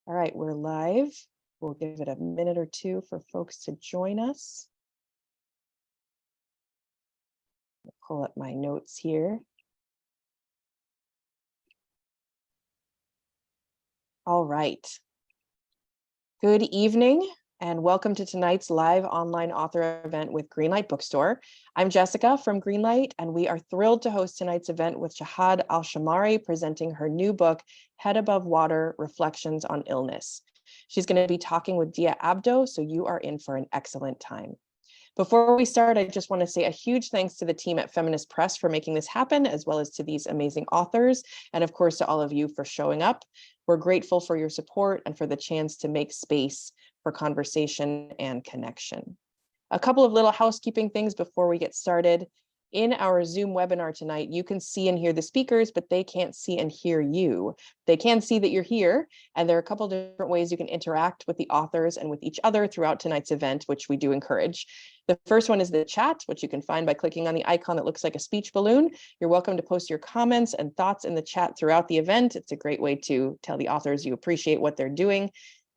All right, we're live. We'll give it a minute or two for folks to join us. I'll pull up my notes here. All right. Good evening and welcome to tonight's live online author event with Greenlight Bookstore. I'm Jessica from Greenlight, and we are thrilled to host tonight's event with Shahd Alshammari presenting her new book, Head Above Water, Reflections on Illness. She's going to be talking with Diya Abdo, so you are in for an excellent time. Before we start, I just want to say a huge thanks to the team at Feminist Press for making this happen, as well as to these amazing authors, and of course to all of you for showing up. We're grateful for your support and for the chance to make space for conversation and connection. A couple of little housekeeping things before we get started. In our Zoom webinar tonight, you can see and hear the speakers, but they can't see and hear you. They can see that you're here, and there are a couple different ways you can interact with the authors and with each other throughout tonight's event, which we do encourage. The first one is the chat, which you can find by clicking on the icon that looks like a speech balloon. You're welcome to post your comments and thoughts in the chat throughout the event. It's a great way to tell the authors you appreciate what they're doing.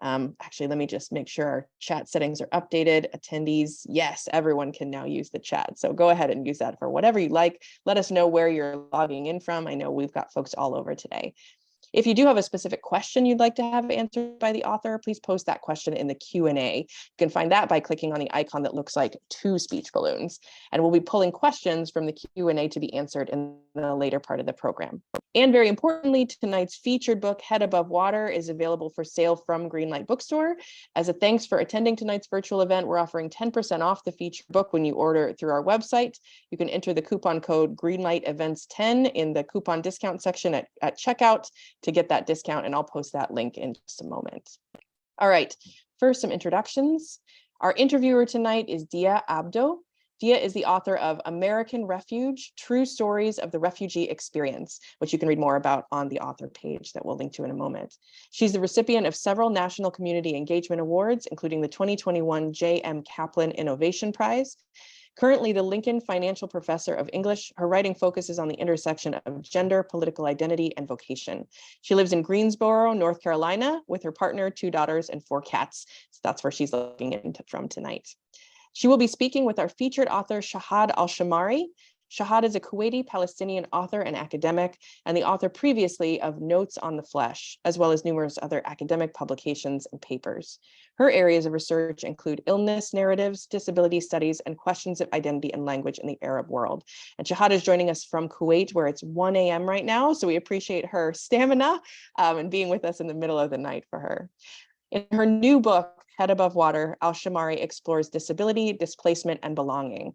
Actually, let me just make sure our chat settings are updated. Attendees, yes, everyone can now use the chat. So go ahead and use that for whatever you like. Let us know where you're logging in from. I know we've got folks all over today. If you do have a specific question you'd like to have answered by the author, please post that question in the Q&A. You can find that by clicking on the icon that looks like two speech balloons. And we'll be pulling questions from the Q&A to be answered in the later part of the program. And very importantly, tonight's featured book, Head Above Water, is available for sale from Greenlight Bookstore. As a thanks for attending tonight's virtual event, we're offering 10% off the featured book when you order it through our website. You can enter the coupon code GreenlightEvents10 in the coupon discount section at checkout to get that discount, and I'll post that link in just a moment. All right, first some introductions. Our interviewer tonight is Diya Abdo. Diya is the author of American Refuge, True Stories of the Refugee Experience, which you can read more about on the author page that we'll link to in a moment. She's the recipient of several National Community Engagement Awards, including the 2021 J.M. Kaplan Innovation Prize. Currently the Lincoln Financial Professor of English, her writing focuses on the intersection of gender, political identity, and vocation. She lives in Greensboro, North Carolina, with her partner, 2 daughters, and 4 cats. So that's where she's looking in from tonight. She will be speaking with our featured author, Shahd Alshammari. Shahd is a Kuwaiti Palestinian author and academic, and the author previously of Notes on the Flesh, as well as numerous other academic publications and papers. Her areas of research include illness narratives, disability studies, and questions of identity and language in the Arab world. And Shahd is joining us from Kuwait, where it's 1 a.m. right now, so we appreciate her stamina and being with us in the middle of the night for her. In her new book, Head Above Water, Alshammari explores disability, displacement, and belonging.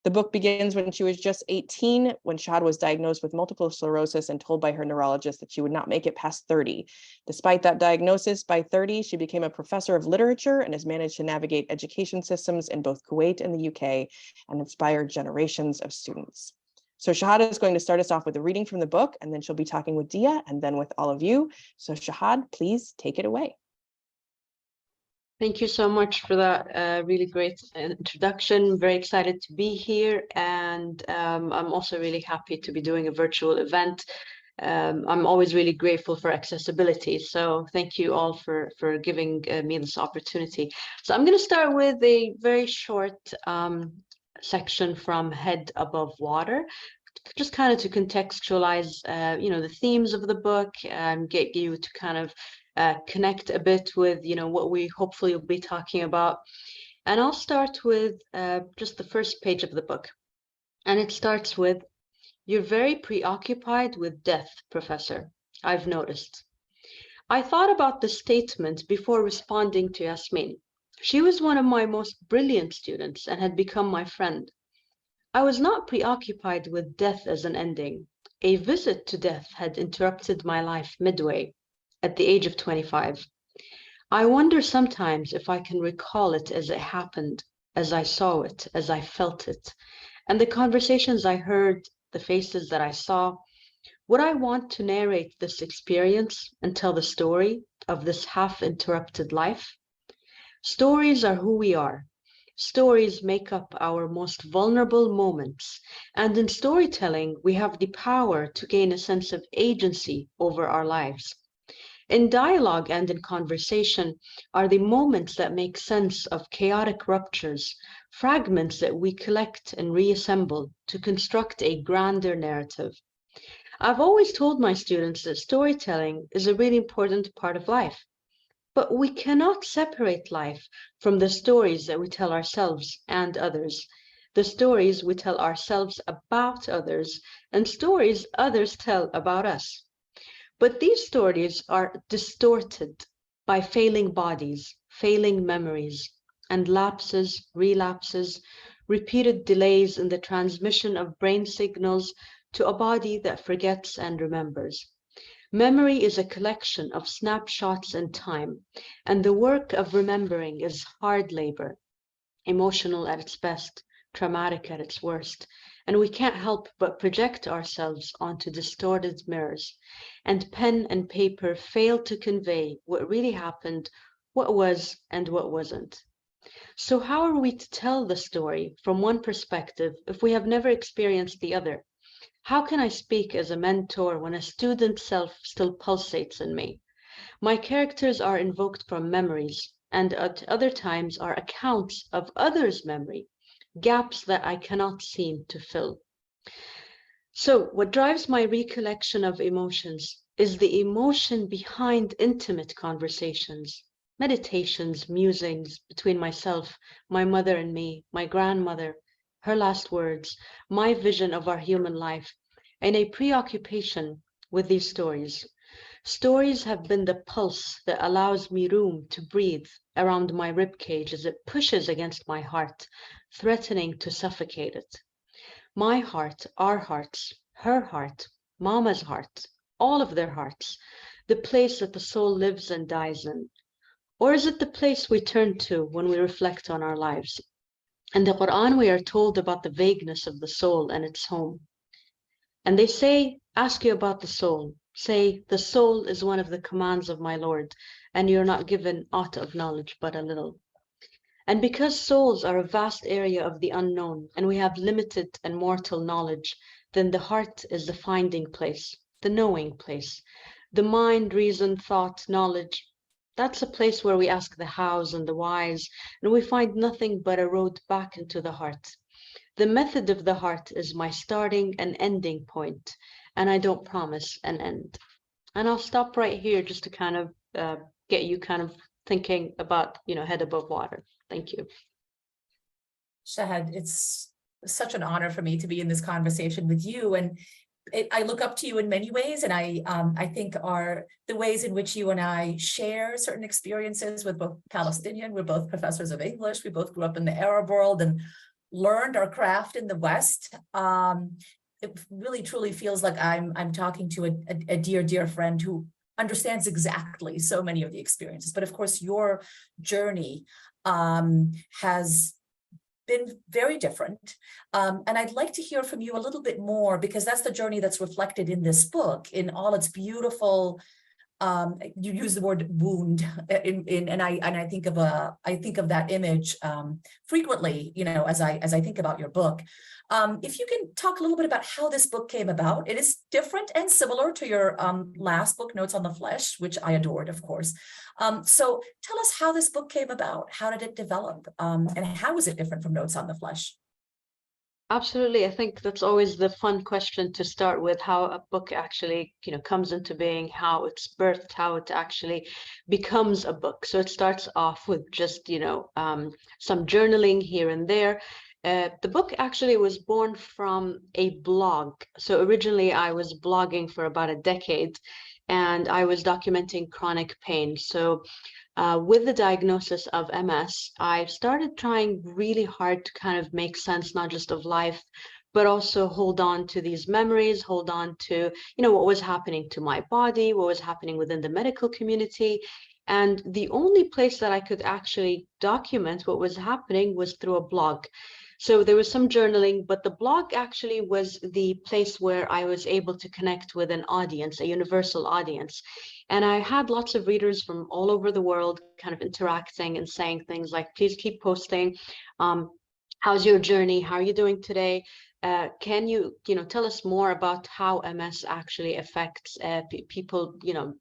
The book begins when she was just 18, when Shahd was diagnosed with multiple sclerosis and told by her neurologist that she would not make it past 30. Despite that diagnosis, by 30, she became a professor of literature and has managed to navigate education systems in both Kuwait and the UK and inspired generations of students. So Shahd is going to start us off with a reading from the book, and then she'll be talking with Diya and then with all of you. So Shahd, please take it away. Thank you so much for that really great introduction. Very excited to be here, and I'm also really happy to be doing a virtual event. I'm always really grateful for accessibility, so thank you all for giving me this opportunity. So I'm going to start with a very short section from Head Above Water, just kind of to contextualize, the themes of the book, and get you to kind of connect a bit with, what we hopefully will be talking about. And I'll start with just the first page of the book. And it starts with, "You're very preoccupied with death, Professor. I've noticed." I thought about this statement before responding to Yasmin. She was one of my most brilliant students and had become my friend. I was not preoccupied with death as an ending. A visit to death had interrupted my life midway, at the age of 25. I wonder sometimes if I can recall it as it happened, as I saw it, as I felt it, and the conversations I heard, the faces that I saw. Would I want to narrate this experience and tell the story of this half-interrupted life? Stories are who we are. Stories make up our most vulnerable moments, and in storytelling, we have the power to gain a sense of agency over our lives. In dialogue and in conversation are the moments that make sense of chaotic ruptures, fragments that we collect and reassemble to construct a grander narrative. I've always told my students that storytelling is a really important part of life, but we cannot separate life from the stories that we tell ourselves and others, the stories we tell ourselves about others, and stories others tell about us. But these stories are distorted by failing bodies, failing memories, and lapses, relapses, repeated delays in the transmission of brain signals to a body that forgets and remembers. Memory is a collection of snapshots in time, and the work of remembering is hard labor, emotional at its best, traumatic at its worst, and we can't help but project ourselves onto distorted mirrors, and pen and paper fail to convey what really happened, what was and what wasn't. So how are we to tell the story from one perspective if we have never experienced the other? How can I speak as a mentor when a student self still pulsates in me? My characters are invoked from memories, and at other times are accounts of others' memory, gaps that I cannot seem to fill. So, what drives my recollection of emotions is the emotion behind intimate conversations, meditations, musings between myself, my mother and me, my grandmother, her last words, my vision of our human life, and a preoccupation with these stories. Stories have been the pulse that allows me room to breathe around my ribcage as it pushes against my heart, threatening to suffocate it. My heart, our hearts, her heart, Mama's heart, all of their hearts, the place that the soul lives and dies in. Or is it the place we turn to when we reflect on our lives? In the Quran, we are told about the vagueness of the soul and its home. And they say, ask you about the soul. Say, the soul is one of the commands of my Lord, and you're not given aught of knowledge but a little. And because souls are a vast area of the unknown, and we have limited and mortal knowledge, then the heart is the finding place, the knowing place. The mind, reason, thought, knowledge, that's a place where we ask the hows and the whys, and we find nothing but a road back into the heart. The method of the heart is my starting and ending point, and I don't promise an end. And I'll stop right here just to kind of get you kind of thinking about, head above water. Thank you. Shahd, it's such an honor for me to be in this conversation with you. And I look up to you in many ways, and I think are the ways in which you and I share certain experiences with both Palestinian. We're both professors of English. We both grew up in the Arab world and learned our craft in the West. It really truly feels like I'm talking to a dear friend who understands exactly so many of the experiences. But of course, your journey has been very different. And I'd like to hear from you a little bit more, because that's the journey that's reflected in this book in all its beautiful, you use the word wound and I think of that image frequently, as I think about your book. If you can talk a little bit about how this book came about. It is different and similar to your last book, Notes on the Flesh, which I adored, of course. So tell us how this book came about. How did it develop? And how is it different from Notes on the Flesh? Absolutely. I think that's always the fun question to start with, how a book actually, comes into being, how it's birthed, how it actually becomes a book. So it starts off with just, some journaling here and there. The book actually was born from a blog. So originally I was blogging for about a decade, and I was documenting chronic pain. So with the diagnosis of MS, I started trying really hard to kind of make sense, not just of life, but also hold on to these memories, hold on to, what was happening to my body, what was happening within the medical community. And the only place that I could actually document what was happening was through a blog. So there was some journaling, but the blog actually was the place where I was able to connect with an audience, a universal audience. And I had lots of readers from all over the world kind of interacting and saying things like, please keep posting. How's your journey? How are you doing today? Can you, tell us more about how MS actually affects people,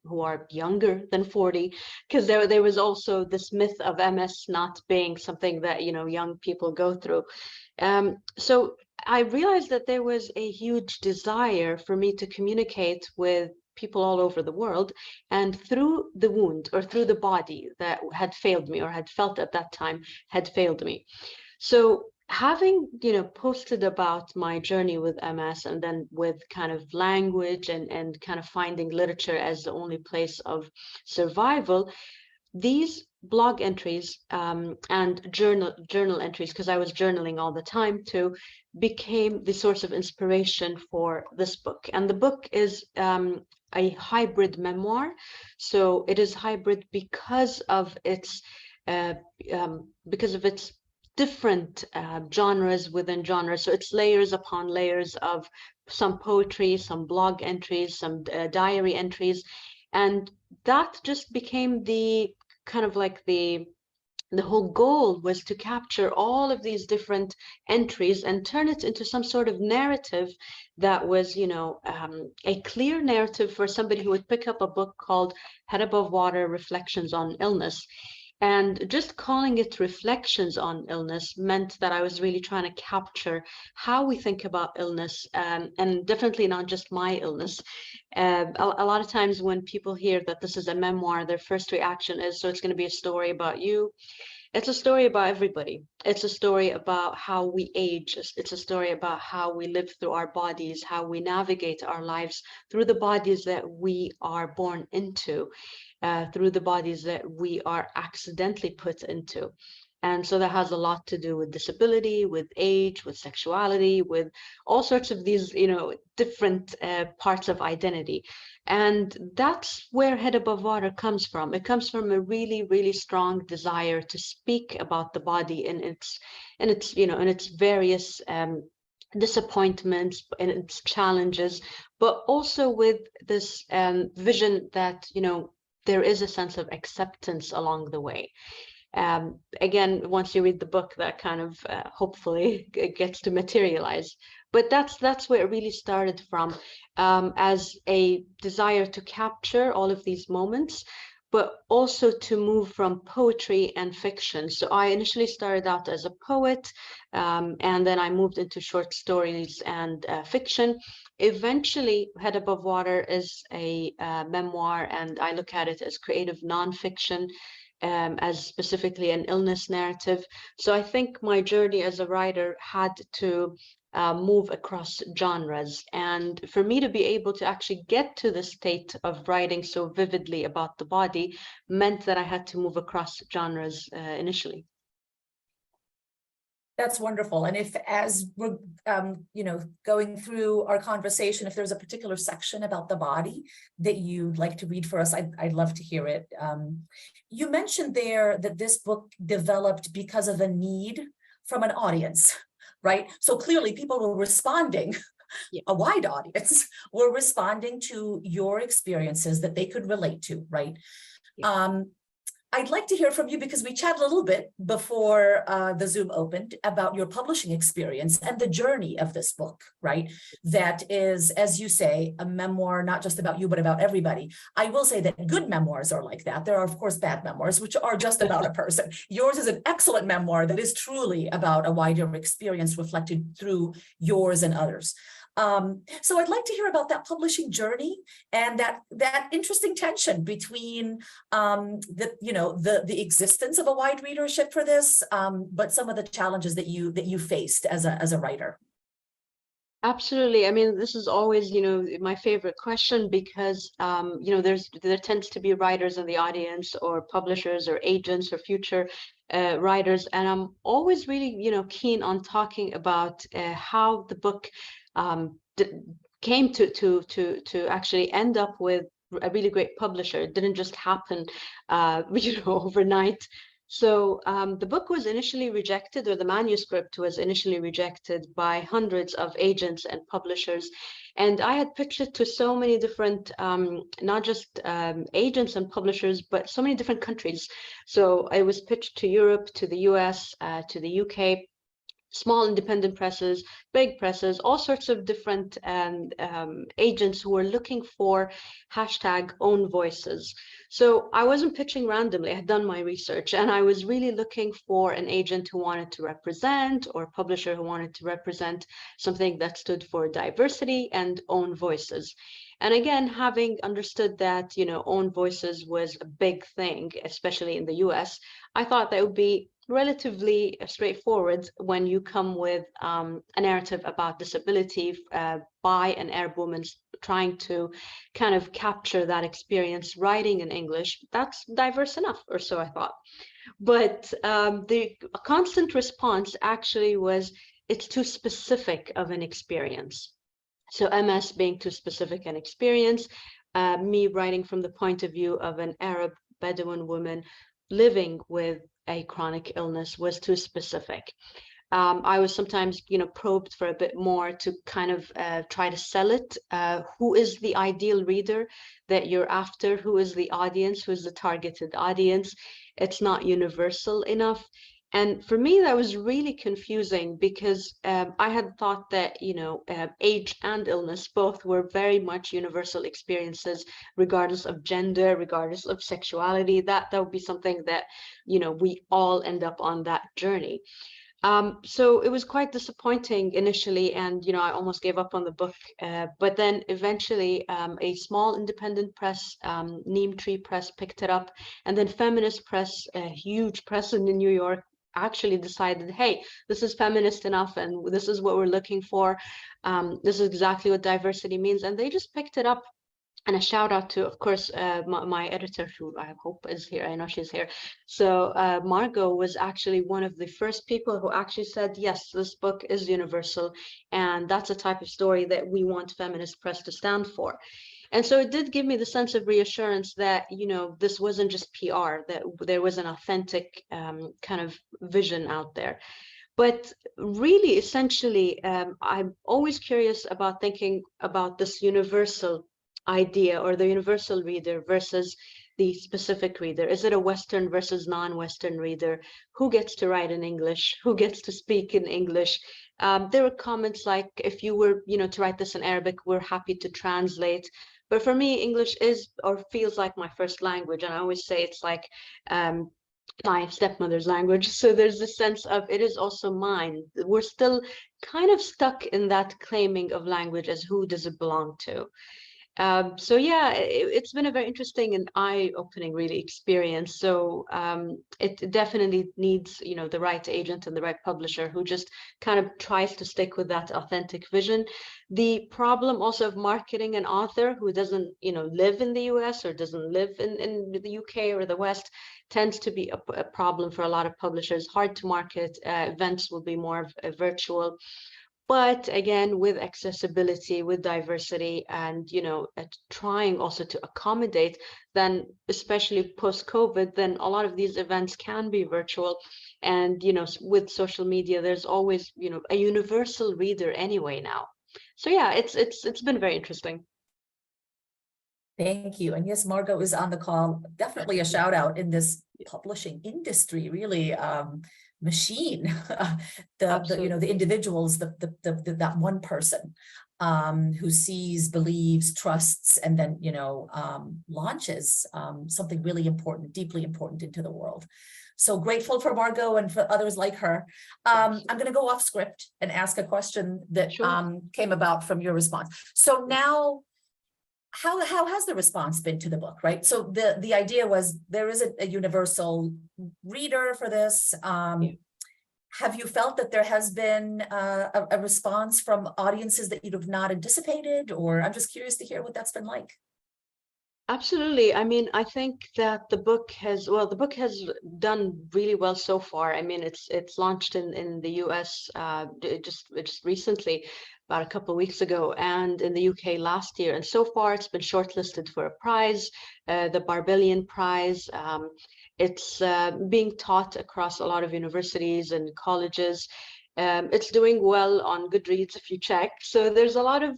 who are younger than 40? Because there was also this myth of MS not being something that, young people go through. So I realized that there was a huge desire for me to communicate with people all over the world, and through the wound or through the body that had failed me or had felt at that time had failed me. So having, posted about my journey with MS, and then with kind of language and kind of finding literature as the only place of survival, these blog entries and journal entries, because I was journaling all the time too, became the source of inspiration for this book. And the book is a hybrid memoir. So it is hybrid because of its different genres within genres. So it's layers upon layers of some poetry, some blog entries, some diary entries, and that just became the kind of like the whole goal was to capture all of these different entries and turn it into some sort of narrative that was, a clear narrative for somebody who would pick up a book called Head Above Water: Reflections on Illness. And just calling it Reflections on Illness meant that I was really trying to capture how we think about illness, and definitely not just my illness. A lot of times when people hear that this is a memoir, their first reaction is, so it's going to be a story about you. It's a story about everybody. It's a story about how we age. It's a story about how we live through our bodies, how we navigate our lives through the bodies that we are born into, through the bodies that we are accidentally put into. And so that has a lot to do with disability, with age, with sexuality, with all sorts of these, different parts of identity. And that's where Head Above Water comes from. It comes from a really, really strong desire to speak about the body in its various disappointments and its challenges, but also with this vision that, there is a sense of acceptance along the way. Again, once you read the book, that kind of hopefully it gets to materialize. But that's where it really started from, as a desire to capture all of these moments, but also to move from poetry and fiction. So I initially started out as a poet, and then I moved into short stories and fiction. Eventually, Head Above Water is a memoir, and I look at it as creative nonfiction, as specifically an illness narrative. So I think my journey as a writer had to move across genres. And for me to be able to actually get to the state of writing so vividly about the body meant that I had to move across genres initially. That's wonderful. And if, as we're, going through our conversation, if there's a particular section about the body that you'd like to read for us, I'd love to hear it. You mentioned there that this book developed because of a need from an audience, right? So clearly people were responding, yeah. A wide audience were responding to your experiences that they could relate to, right? Yeah. I'd like to hear from you, because we chatted a little bit before the Zoom opened about your publishing experience and the journey of this book, right? That is, as you say, a memoir, not just about you, but about everybody. I will say that good memoirs are like that. There are, of course, bad memoirs, which are just about a person. Yours is an excellent memoir that is truly about a wider experience reflected through yours and others. So I'd like to hear about that publishing journey and that interesting tension between the existence of a wide readership for this, but some of the challenges that you faced as a writer. Absolutely. I mean, this is always, my favorite question, because, there tends to be writers in the audience, or publishers or agents or future writers. And I'm always really, keen on talking about how the book came to actually end up with a really great publisher. It didn't just happen, overnight. So the book was initially rejected, or the manuscript was initially rejected by hundreds of agents and publishers. And I had pitched it to so many different, not just agents and publishers, but so many different countries. So I was pitched to Europe, to the US, to the UK. small independent presses, big presses, all sorts of different agents who were looking for hashtag own voices. So I wasn't pitching randomly. I had done my research, and I was really looking for an agent who wanted to represent, or a publisher who wanted to represent something that stood for diversity and own voices. And again, having understood that, you know, own voices was a big thing, especially in the US, I thought that would be relatively straightforward when you come with a narrative about disability by an Arab woman trying to kind of capture that experience writing in English. That's diverse enough, or so I thought. But the constant response actually was, it's too specific of an experience. So MS being too specific an experience, me writing from the point of view of an Arab Bedouin woman living with a chronic illness was too specific. I was sometimes, you know, probed for a bit more to kind of try to sell it. Who is the ideal reader that you're after? Who is the audience? Who is the targeted audience? It's not universal enough. And for me, that was really confusing because I had thought that, you know, age and illness both were very much universal experiences, regardless of gender, regardless of sexuality. That would be something that, you know, we all end up on that journey. So it was quite disappointing initially, and you know, I almost gave up on the book. But then eventually, a small independent press, Neem Tree Press, picked it up, and then Feminist Press, a huge press in New York, actually decided, hey, this is feminist enough, and this is what we're looking for. This is exactly what diversity means, and they just picked it up. And a shout out to, of course, my editor, who I hope is here. I know she's here. So Margot was actually one of the first people who actually said, yes, this book is universal. And that's a type of story that we want feminist press to stand for. And so it did give me the sense of reassurance that, you know, this wasn't just PR, that there was an authentic kind of vision out there. But really, essentially, I'm always curious about thinking about this universal idea, or the universal reader versus the specific reader. Is it a Western versus non-Western reader? Who gets to write in English? Who gets to speak in English? There were comments like, if you were, you know, to write this in Arabic, we're happy to translate. But for me, English is or feels like my first language. And I always say it's like my stepmother's language. So there's this sense of it is also mine. We're still kind of stuck in that claiming of language as who does it belong to. So yeah, it's been a very interesting and eye-opening really experience. So it definitely needs, you know, the right agent and the right publisher who just kind of tries to stick with that authentic vision. The problem also of marketing an author who doesn't, you know, live in the US or doesn't live in the UK or the West tends to be a problem for a lot of publishers. Hard to market. Events will be more virtual. But again, with accessibility, with diversity, and you know, trying also to accommodate, then especially post-COVID, then a lot of these events can be virtual. And you know, with social media, there's always, you know, a universal reader anyway now. So yeah, it's been very interesting. Thank you. And yes, Margot is on the call. Definitely a shout out in this publishing industry, really machine. the you know, the individuals, that one person who sees, believes, trusts, and then, you know, launches something really important, deeply important into the world. So grateful for Margot and for others like her. I'm going to go off script and ask a question that came about from your response. So now, how has the response been to the book, right? So the idea was there is a universal reader for this. Have you felt that there has been a response from audiences that you'd have not anticipated? Or I'm just curious to hear what that's been like. Absolutely. I mean, I think that the book has done really well so far. I mean, it's launched in the US just recently, about a couple of weeks ago, and in the UK last year. And so far, it's been shortlisted for a prize, the Barbellion Prize. It's being taught across a lot of universities and colleges. It's doing well on Goodreads if you check. So there's a lot of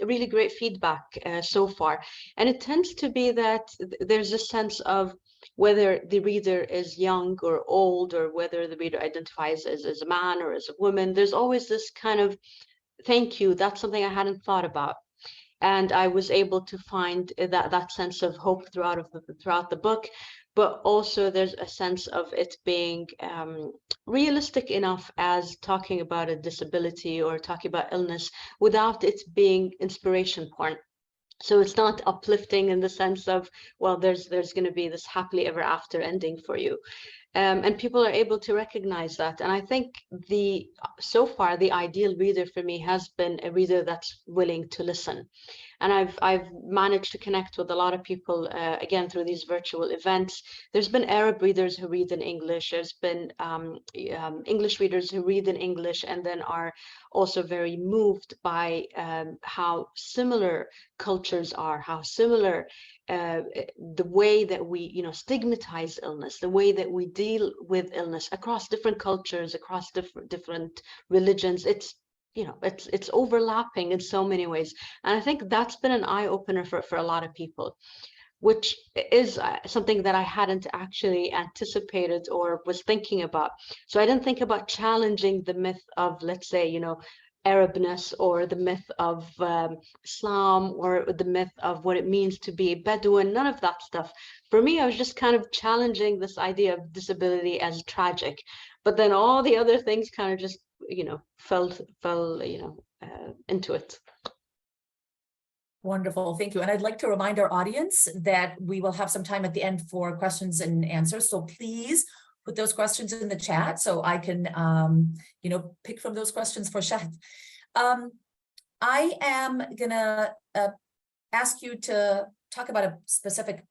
really great feedback so far. And it tends to be that there's a sense of whether the reader is young or old, or whether the reader identifies as a man or as a woman. There's always this kind of thank you, that's something I hadn't thought about. And I was able to find that sense of hope throughout the book, but also there's a sense of it being realistic enough as talking about a disability or talking about illness without it being inspiration porn. So it's not uplifting in the sense of, well, there's going to be this happily ever after ending for you. And people are able to recognize that. And I think so far the ideal reader for me has been a reader that's willing to listen. And I've managed to connect with a lot of people, again, through these virtual events. There's been Arab readers who read in English. There's been English readers who read in English and then are also very moved by how similar cultures are, how similar the way that we, stigmatize illness, the way that we deal with illness across different cultures, across different religions. It's overlapping in so many ways. And I think that's been an eye-opener for a lot of people, which is something that I hadn't actually anticipated or was thinking about. So I didn't think about challenging the myth of, let's say, Arabness, or the myth of Islam, or the myth of what it means to be a Bedouin, none of that stuff. For me, I was just kind of challenging this idea of disability as tragic. But then all the other things kind of just, fell into it. Wonderful, thank you. And I'd like to remind our audience that we will have some time at the end for questions and answers. So please put those questions in the chat so I can, pick from those questions for Shahd. I am gonna ask you to talk about a specific,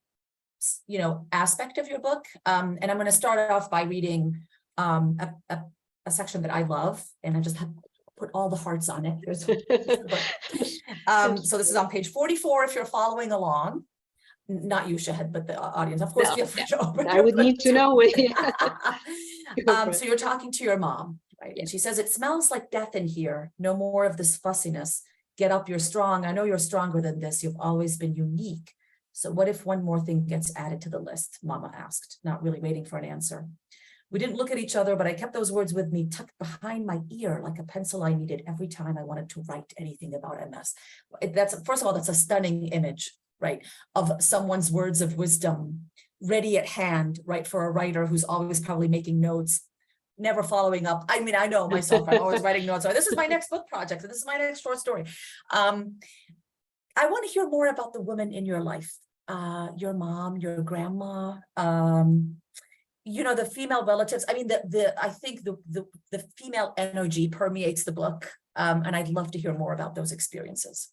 aspect of your book. And I'm gonna start off by reading a section that I love, and I just have put all the hearts on it. So this is on page 44, if you're following along. Not you, Shahd, but the audience. Of course, No, feel free to open. I would need to know. So you're talking to your mom, right? And she says, "It smells like death in here. No more of this fussiness. Get up, you're strong. I know you're stronger than this. You've always been unique. So what if one more thing gets added to the list?" Mama asked, not really waiting for an answer. We didn't look at each other, but I kept those words with me tucked behind my ear like a pencil I needed every time I wanted to write anything about MS. First of all, that's a stunning image, right, of someone's words of wisdom ready at hand, right, for a writer who's always probably making notes, never following up. I mean, I know myself, I'm always writing notes. This is my next book project. This is my next short story. I want to hear more about the women in your life, your mom, your grandma, the female relatives. I mean, I think the female energy permeates the book, and I'd love to hear more about those experiences.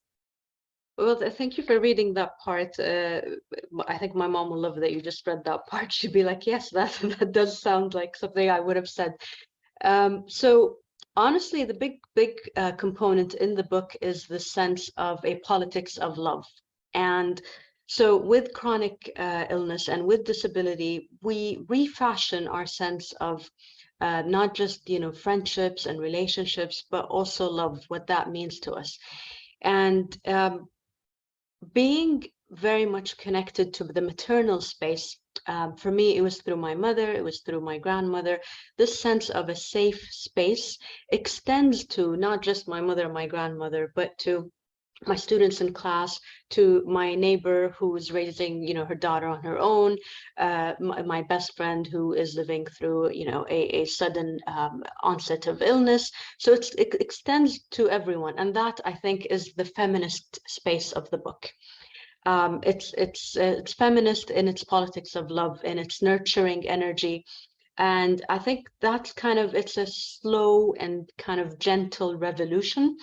Well, thank you for reading that part. I think my mom will love that you just read that part. She'd be like, yes, that does sound like something I would have said. So honestly, the big component in the book is the sense of a politics of love. And so with chronic illness and with disability, we refashion our sense of not just, friendships and relationships, but also love, what that means to us. And being very much connected to the maternal space, for me, it was through my mother, it was through my grandmother. This sense of a safe space extends to not just my mother and my grandmother, but to my students in class, to my neighbor who is raising, her daughter on her own, my best friend who is living through, a sudden onset of illness. So it extends to everyone, and that, I think, is the feminist space of the book. It's feminist in its politics of love, in its nurturing energy. And I think that's it's a slow and kind of gentle revolution.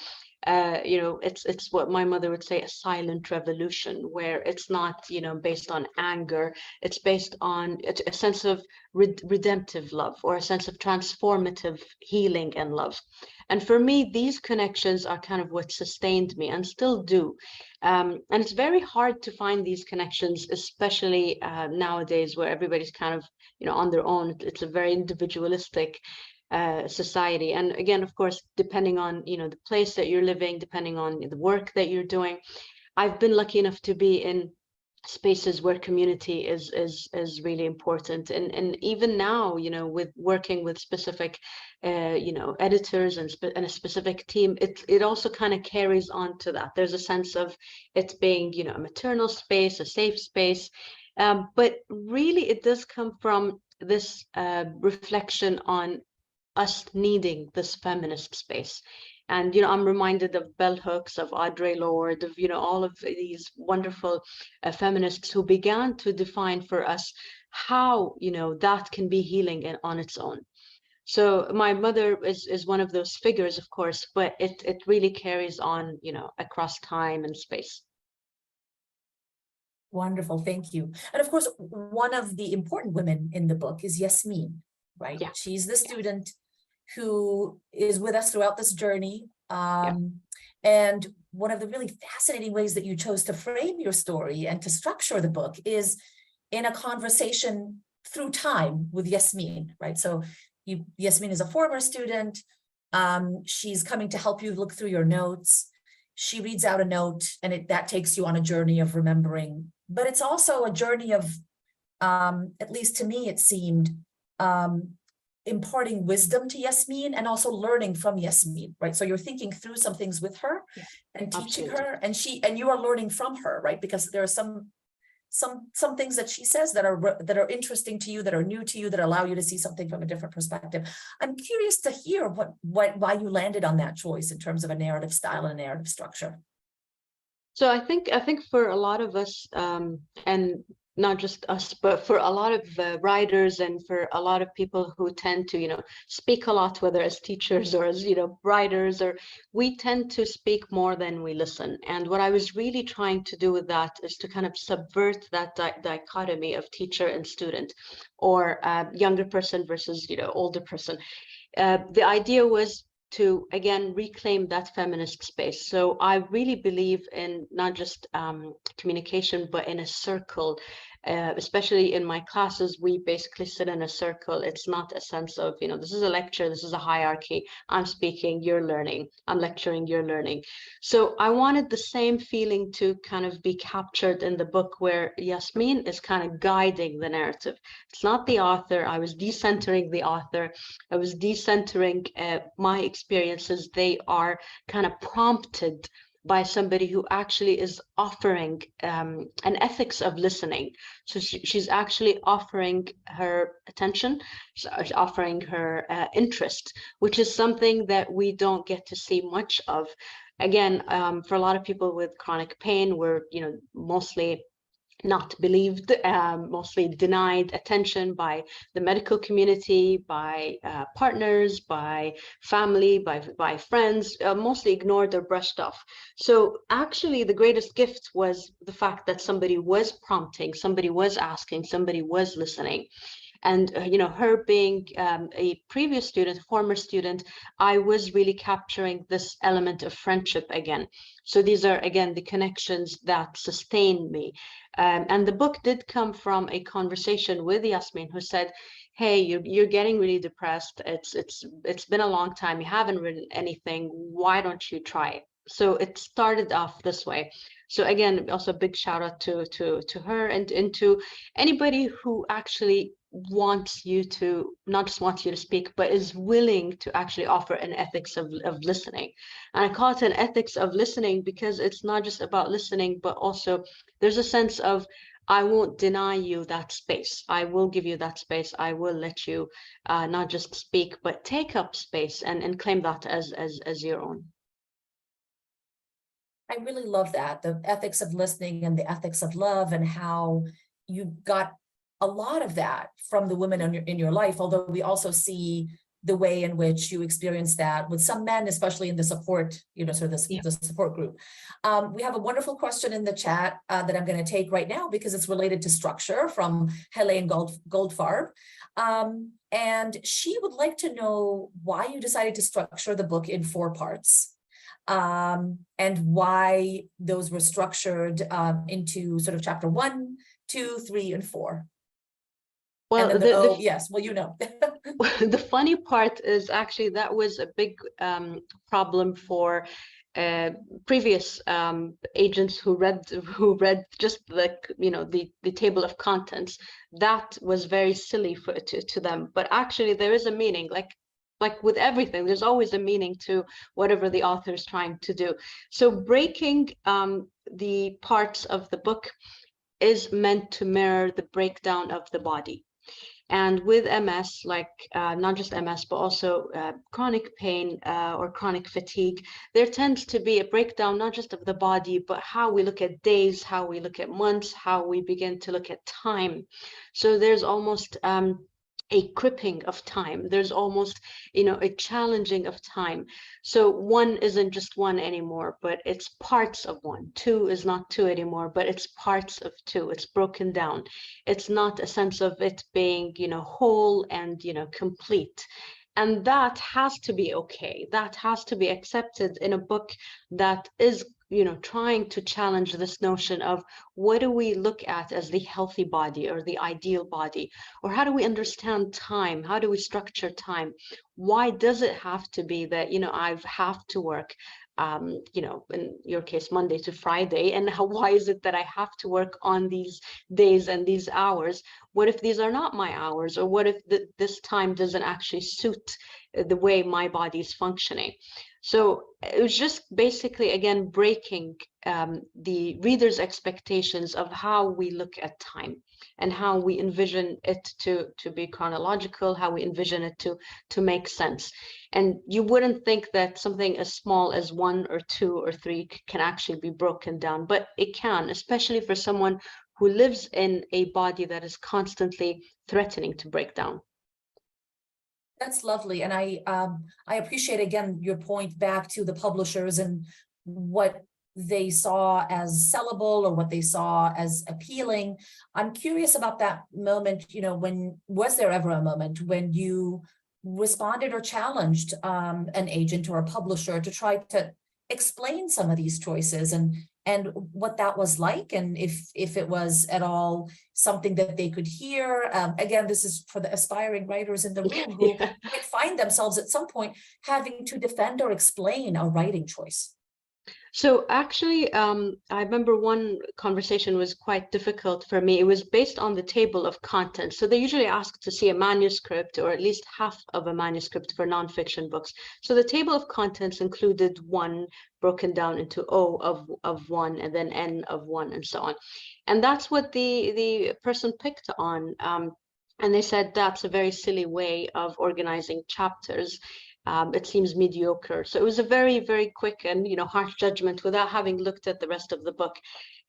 It's what my mother would say, a silent revolution, where it's not, based on anger. It's based on a sense of redemptive love, or a sense of transformative healing and love. And for me, these connections are kind of what sustained me and still do. And it's very hard to find these connections, especially nowadays, where everybody's kind of, on their own. It's a very individualistic society. And again, of course, depending on, the place that you're living, depending on the work that you're doing. I've been lucky enough to be in spaces where community is really important. And even now, you know, with working with specific you know, editors and a specific team, it also kind of carries on to that. There's a sense of it being, you know, a maternal space, a safe space, but really it does come from this reflection on us needing this feminist space. And, you know, I'm reminded of bell hooks, of Audre Lorde, of, you know, all of these wonderful feminists who began to define for us how, you know, that can be healing on its own. So my mother is one of those figures, of course, but it really carries on, you know, across time and space. Wonderful, thank you. And of course, one of the important women in the book is Yasmin, right? Yeah. She's the student who is with us throughout this journey. Yeah. And one of the really fascinating ways that you chose to frame your story and to structure the book is in a conversation through time with Yasmin, right? So Yasmin is a former student. She's coming to help you look through your notes. She reads out a note, and that takes you on a journey of remembering. But it's also a journey of, at least to me, it seemed, imparting wisdom to Yasmin and also learning from Yasmin, right? So you're thinking through some things with her and teaching her, and you are learning from her, right? Because there are some things that she says that are interesting to you, that are new to you, that allow you to see something from a different perspective. I'm curious to hear why you landed on that choice in terms of a narrative style and a narrative structure. So I think for a lot of us, and not just us, but for a lot of writers and for a lot of people who tend to, you know, speak a lot, whether as teachers or as, you know, writers, or we tend to speak more than we listen. And what I was really trying to do with that is to kind of subvert that dichotomy of teacher and student, or younger person versus, you know, older person. The idea was to, again, reclaim that feminist space. So I really believe in not just communication, but in a circle. Especially in my classes, we basically sit in a circle. It's not a sense of, you know, this is a lecture, this is a hierarchy. I'm speaking, you're learning. I'm lecturing, you're learning. So I wanted the same feeling to kind of be captured in the book, where Yasmin is kind of guiding the narrative. It's not the author. I was decentering the author. I was decentering my experiences. They are kind of prompted by somebody who actually is offering an ethics of listening. So she's actually offering her attention, she's offering her interest, which is something that we don't get to see much of. Again, for a lot of people with chronic pain, we're, you know, mostly not believed, mostly denied attention by the medical community, by partners, by family, by friends, mostly ignored or brushed off. So actually the greatest gift was the fact that somebody was prompting, somebody was asking, somebody was listening. And you know, her being a previous student, former student, I was really capturing this element of friendship again. So these are, again, the connections that sustain me. And the book did come from a conversation with Yasmin, who said, hey, you're getting really depressed. It's been a long time. You haven't written anything. Why don't you try it? So it started off this way. So again, also a big shout out to her and to anybody who actually wants you to, not just wants you to speak, but is willing to actually offer an ethics of listening. And I call it an ethics of listening because it's not just about listening, but also there's a sense of, I won't deny you that space. I will give you that space. I will let you not just speak, but take up space and claim that as your own. I really love that, the ethics of listening and the ethics of love, and how you got a lot of that from the women in your life, although we also see the way in which you experience that with some men, especially in the support, you know, sort of the support group. We have a wonderful question in the chat that I'm going to take right now because it's related to structure, from Helene Goldfarb. And she would like to know why you decided to structure the book in 4 parts. And why those were structured into sort of chapter 1, 2, 3, and 4. Well, and yes, well, you know. The funny part is actually that was a big problem for previous agents who read just the table of contents, that was very silly to them. But actually there is a meaning, like with everything, there's always a meaning to whatever the author is trying to do. So breaking the parts of the book is meant to mirror the breakdown of the body. And with MS, like not just MS, but also chronic pain or chronic fatigue, there tends to be a breakdown, not just of the body, but how we look at days, how we look at months, how we begin to look at time. So there's almost a cripping of time. There's almost, a challenging of time. So one isn't just one anymore, but it's parts of one. Two is not two anymore, but it's parts of two. It's broken down. It's not a sense of it being, whole and, complete. And that has to be okay. That has to be accepted in a book that is trying to challenge this notion of what do we look at as the healthy body or the ideal body, or how do we understand time? How do we structure time? Why does it have to be that, I have to work, in your case, Monday to Friday, and why is it that I have to work on these days and these hours? What if these are not my hours? Or what if this time doesn't actually suit the way my body is functioning? So it was just basically, again, breaking the reader's expectations of how we look at time and how we envision it to be chronological, how we envision it to make sense. And you wouldn't think that something as small as 1 or 2 or 3 can actually be broken down, but it can, especially for someone who lives in a body that is constantly threatening to break down. That's lovely. And I appreciate, again, your point back to the publishers and what they saw as sellable or what they saw as appealing. I'm curious about that moment, was there ever a moment when you responded or challenged an agent or a publisher to try to explain some of these choices and what that was like, and if it was at all something that they could hear? Again, this is for the aspiring writers in the room who might find themselves at some point having to defend or explain a writing choice. So actually, I remember one conversation was quite difficult for me. It was based on the table of contents. So they usually ask to see a manuscript or at least half of a manuscript for nonfiction books. So the table of contents included 1 broken down into O of 1 and then N of 1 and so on. And that's what the person picked on. And they said that's a very silly way of organizing chapters. It seems mediocre. So it was a very, very quick and harsh judgment without having looked at the rest of the book.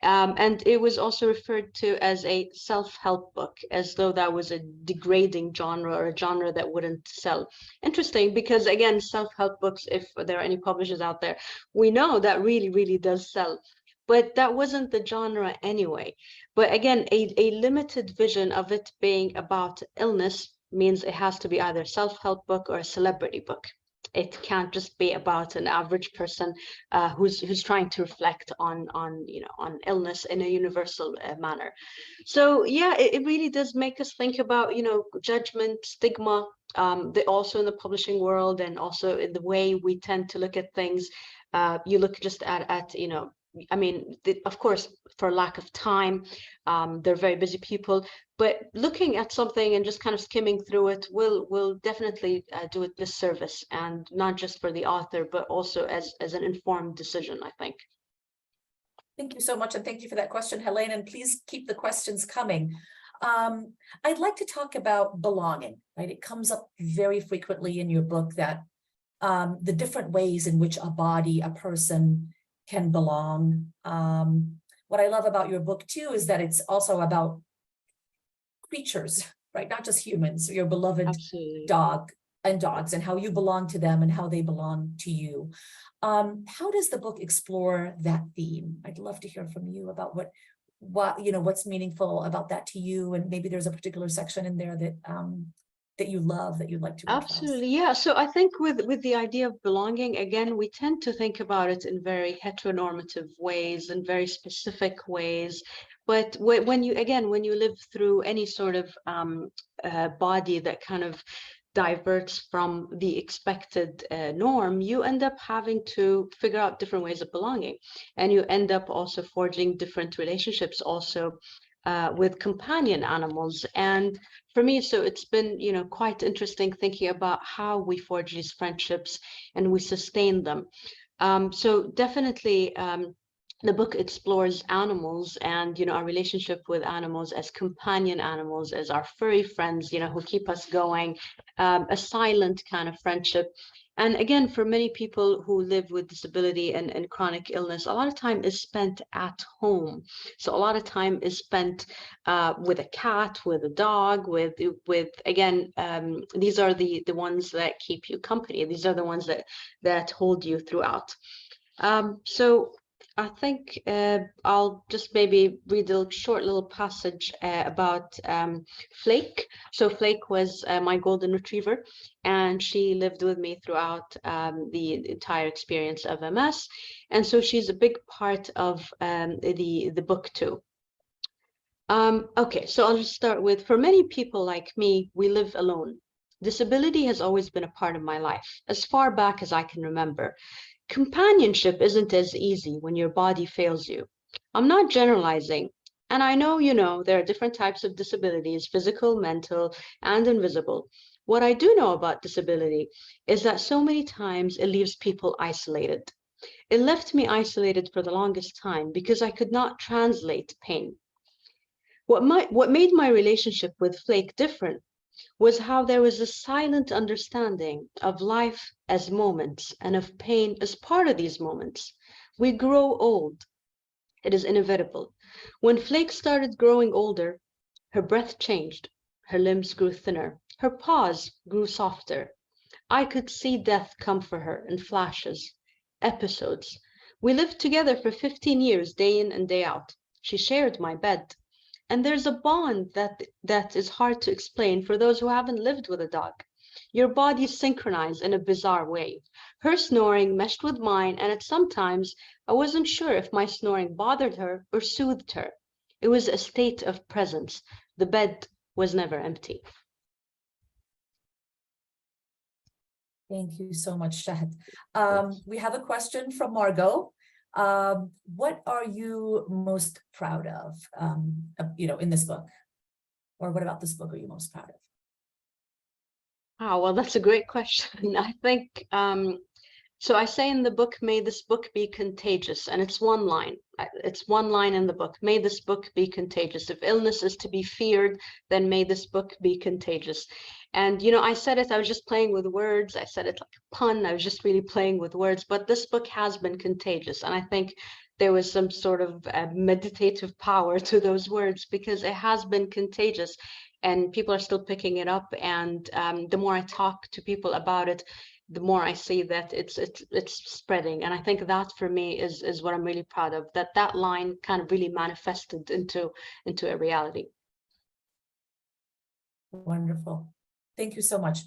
And it was also referred to as a self-help book, as though that was a degrading genre or a genre that wouldn't sell. Interesting, because again, self-help books, if there are any publishers out there, we know that really, really does sell. But that wasn't the genre anyway. But again, a limited vision of it being about illness means it has to be either a self-help book or a celebrity book. It can't just be about an average person who's trying to reflect on illness in a universal manner. So yeah, it really does make us think about judgment, stigma, also in the publishing world, and also in the way we tend to look at things. You look just at of course, for lack of time, they're very busy people, but looking at something and just kind of skimming through it will definitely do a disservice, and not just for the author, but also as an informed decision, I think. Thank you so much, and thank you for that question, Helene, and please keep the questions coming. I'd like to talk about belonging, right? It comes up very frequently in your book that the different ways in which a body, a person can belong. What I love about your book too is that it's also about creatures, right? Not just humans, your beloved Absolutely. dogs and how you belong to them and how they belong to you. How does the book explore that theme? I'd love to hear from you about what's meaningful about that to you, and maybe there's a particular section in there that you love, that you'd like to address. Absolutely, yeah. So I think with the idea of belonging, again, we tend to think about it in very heteronormative ways and very specific ways. But when you live through any sort of body that kind of diverts from the expected norm, you end up having to figure out different ways of belonging, and you end up also forging different relationships also with companion animals. And for me, so it's been, you know, quite interesting thinking about how we forge these friendships and we sustain them. So definitely, the book explores animals and, you know, our relationship with animals as companion animals, as our furry friends, you know, who keep us going, a silent kind of friendship. And again, for many people who live with disability and chronic illness, a lot of time is spent at home. So a lot of time is spent with a cat, with a dog, with again, these are the ones that keep you company. These are the ones that hold you throughout. So I think I'll just maybe read a short little passage about Flake. So Flake was my golden retriever, and she lived with me throughout the entire experience of MS. And so she's a big part of the book too. Okay, so I'll just start with, for many people like me, we live alone. Disability has always been a part of my life, as far back as I can remember. Companionship isn't as easy when your body fails you. I'm not generalizing, and I know, you know, there are different types of disabilities, physical, mental, and invisible. What I do know about disability is that so many times it leaves people isolated. It left me isolated for the longest time because I could not translate pain. What made my relationship with Flake different was how there was a silent understanding of life as moments and of pain as part of these moments. We grow old. It is inevitable. When Flake started growing older, her breath changed, her limbs grew thinner, her paws grew softer. I could see death come for her in flashes, episodes. We lived together for 15 years, day in and day out. She shared my bed. And there's a bond that is hard to explain for those who haven't lived with a dog. Your bodies synchronize in a bizarre way. Her snoring meshed with mine, and at sometimes I wasn't sure if my snoring bothered her or soothed her. It was a state of presence. The bed was never empty. Thank you so much, Shahd. We have a question from Margot. What are you most proud of, you know, in this book? Or what about this book are you most proud of? Oh, well, that's a great question. I think, so I say in the book, may this book be contagious. And it's one line. It's one line in the book. May this book be contagious. If illness is to be feared, then may this book be contagious. And, you know, I said it, I was just playing with words. I said it like a pun. I was just really playing with words. But this book has been contagious. And I think there was some sort of meditative power to those words because it has been contagious. And people are still picking it up. And the more I talk to people about it, the more I see that it's spreading. And I think that for me is what I'm really proud of, that line kind of really manifested into a reality. Wonderful. Thank you so much.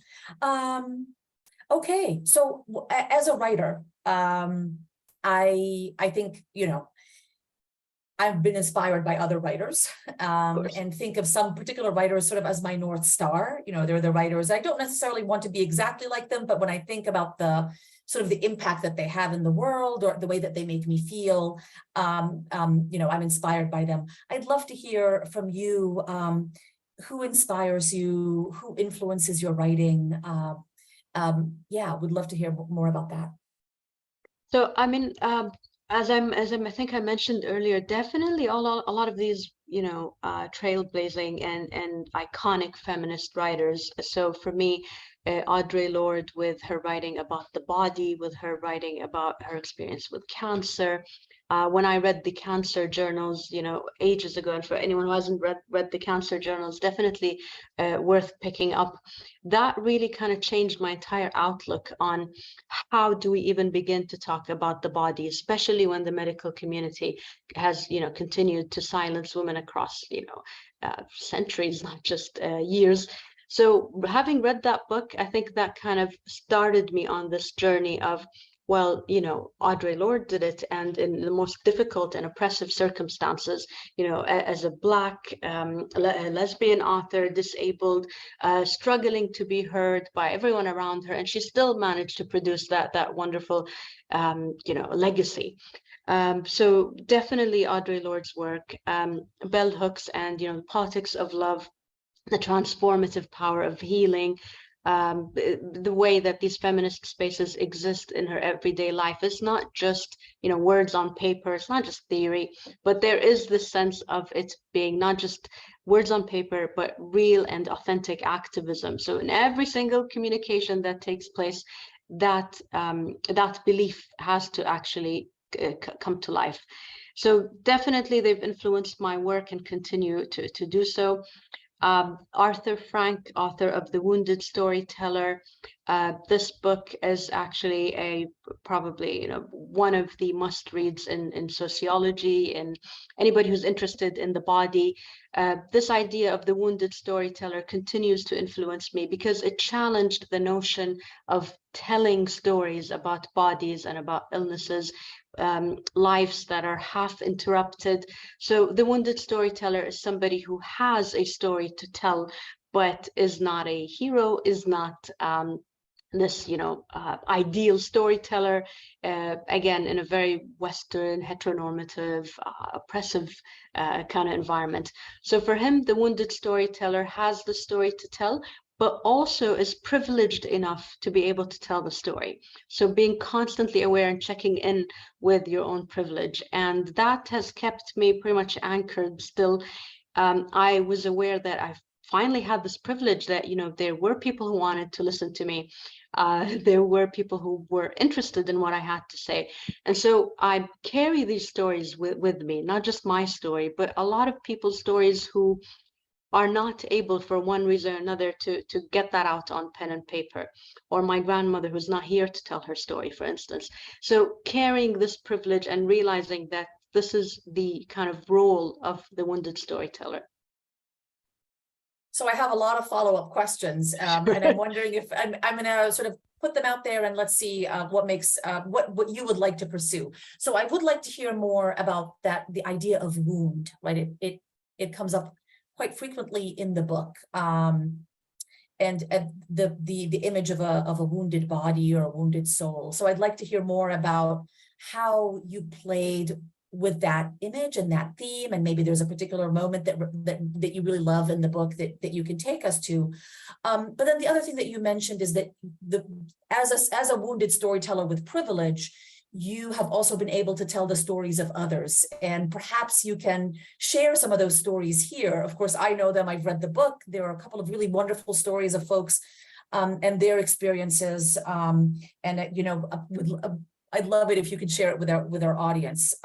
Okay, so as a writer, I think, you know, I've been inspired by other writers and think of some particular writers sort of as my North Star. You know, they're the writers. I don't necessarily want to be exactly like them, but when I think about the sort of the impact that they have in the world or the way that they make me feel, you know, I'm inspired by them. I'd love to hear from you. Who inspires you? Who influences your writing? Yeah, would love to hear more about that. So, I mean, as I think I mentioned earlier, definitely a lot of these, you know, trailblazing and iconic feminist writers. So for me, Audre Lorde with her writing about the body, with her writing about her experience with cancer. When I read the cancer journals, you know, ages ago, and for anyone who hasn't read the cancer journals, definitely worth picking up. That really kind of changed my entire outlook on how do we even begin to talk about the body, especially when the medical community has, you know, continued to silence women across, you know, centuries, not just years. So having read that book, I think that kind of started me on this journey of well, you know, Audre Lorde did it, and in the most difficult and oppressive circumstances, you know, as a Black lesbian author, disabled, struggling to be heard by everyone around her, and she still managed to produce that wonderful, you know, legacy. So definitely Audre Lorde's work, bell hooks, and, you know, politics of love, the transformative power of healing, the way that these feminist spaces exist in her everyday life is not just, you know, words on paper, it's not just theory, but there is this sense of it being not just words on paper, but real and authentic activism. So in every single communication that takes place, that that belief has to actually come to life. So definitely they've influenced my work and continue to do so. Arthur Frank, author of The Wounded Storyteller. This book is actually probably, you know, one of the must reads in sociology, and anybody who's interested in the body. This idea of the wounded storyteller continues to influence me because it challenged the notion of telling stories about bodies and about illnesses, lives that are half interrupted. So the wounded storyteller is somebody who has a story to tell, but is not a hero, is not this, you know, ideal storyteller, again, in a very Western, heteronormative, oppressive kind of environment. So for him, the wounded storyteller has the story to tell, but also is privileged enough to be able to tell the story. So being constantly aware and checking in with your own privilege. And that has kept me pretty much anchored still. I was aware that I finally had this privilege that, you know, there were people who wanted to listen to me. There were people who were interested in what I had to say. And so I carry these stories with me, not just my story, but a lot of people's stories who are not able for one reason or another to get that out on pen and paper, or my grandmother who's not here to tell her story, for instance. So carrying this privilege and realizing that this is the kind of role of the wounded storyteller. So I have a lot of follow-up questions, and I'm wondering if I'm going to sort of put them out there, and let's see what makes what you would like to pursue. So I would like to hear more about that, the idea of wound, right? It comes up quite frequently in the book, and the image of a wounded body or a wounded soul. So I'd like to hear more about how you played with that image and that theme, and maybe there's a particular moment that you really love in the book that you can take us to. But then the other thing that you mentioned is that as a wounded storyteller with privilege, you have also been able to tell the stories of others, and perhaps you can share some of those stories here. Of course, I know them, I've read the book. There are a couple of really wonderful stories of folks and their experiences, and you know, I'd love it if you could share it with our audience.